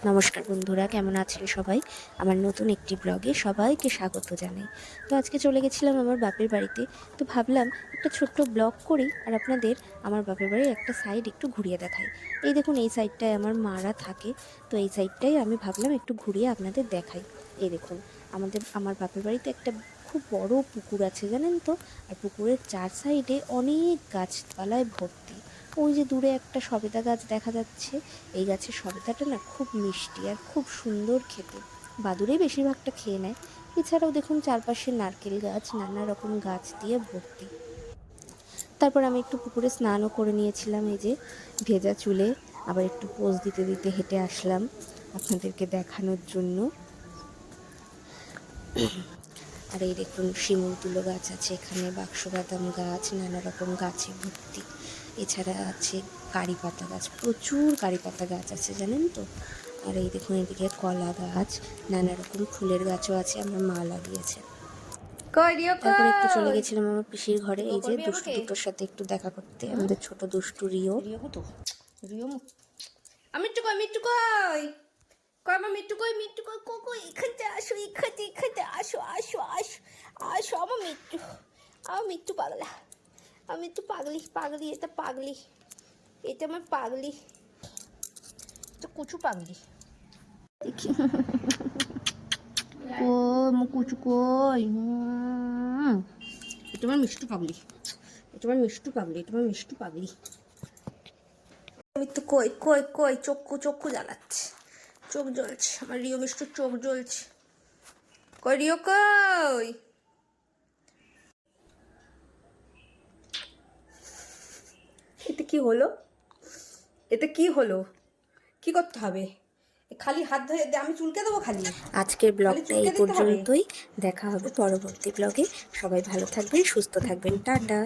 নমস্কার বন্ধুরা, কেমন আছেন সবাই? আমার নতুন একটি ব্লগে সবাইকে স্বাগত জানাই। তো আজকে চলে গেছিলাম আমার বাপের বাড়িতে। তো ভাবলাম একটা ছোট্ট ব্লগ করি আর আপনাদের আমার বাপের বাড়ির একটা সাইড একটু ঘুরিয়ে দেখাই। এই দেখুন, এই সাইডটায় আমার মারা থাকে। তো এই সাইডটাই আমি ভাবলাম একটু ঘুরিয়ে আপনাদের দেখাই। এই দেখুন, আমার বাপের বাড়িতে একটা খুব বড় পুকুর আছে, জানেন তো? আর পুকুরের চার সাইডে অনেক গাছপালায় ভর্তি। ওই যে দূরে একটা সবেদা গাছ দেখা যাচ্ছে। এই গাছের সবেদাটা না খুব মিষ্টি আর খুব সুন্দর খেতে। বাদুড়েই বেশিরভাগটা খেয়ে নেয়। এছাড়াও দেখুন চারপাশে নারকেল গাছ, নানা রকম গাছ দিয়ে ভর্তি। তারপর আমি একটু পুকুরে স্নানও করে নিয়েছিলাম, এই যে ভেজা চুলে। আবার একটু পোজ দিতে দিতে হেঁটে আসলাম আপনাদেরকে দেখানোর জন্য। আর এই দেখুন, শিমুল তুলো গাছ আছে এখানে, বাক্সবাদাম গাছ, নানা রকম গাছে ভর্তি। এছাড়া আছে কারি পাতা গাছ, প্রচুর কারি পাতা গাছ আছে, জানেন তো? আর এই দেখুন, এদিকে কলা গাছ, নানা রকম ফুলের গাছও আছে, আমার মা লাগিয়েছে। তারপরে একটু চলে গেছিলাম আমার পিসির ঘরে, এই যে দুষ্টু দুটোর সাথে একটু দেখা করতে, আমাদের ছোট দুষ্টু রিও। মিট্টু কই মিট্টু কই কই আমার মিট্টু কই মিট্টু কই কই এখানে আসো এখানে আসো আসো আসো আসো আমার মিট্টু পাগলা, আমার মিট্টু পাগলি এটা পাগলি, এটা আমার পাগলি, এটা কুচু পাগলি। দেখি ও আমার কুচু কই, এটা আমার মিষ্টু পাগলি, এটা আমার মিষ্টু পাগলি, এটা আমার মিষ্টু পাগলি। মিট্টু কই কই কই চক্ষু জ্বালাচ্ছে, চোখ জ্বলছে, আমার রিও মিষ্টুর চোখ জ্বলছে। কই রিও কই, এটা কি হলো, এটা কি হলো, কি করতে হবে? খালি হাত ধরে আমি চুলকে দেবো খালি? আজকের ব্লগটা এই চুলকে দিতে হবে? পর্যন্তই। দেখা হবে পরবর্তী ব্লগে। সবাই ভালো থাকবেন, সুস্থ থাকবেন, টাটা।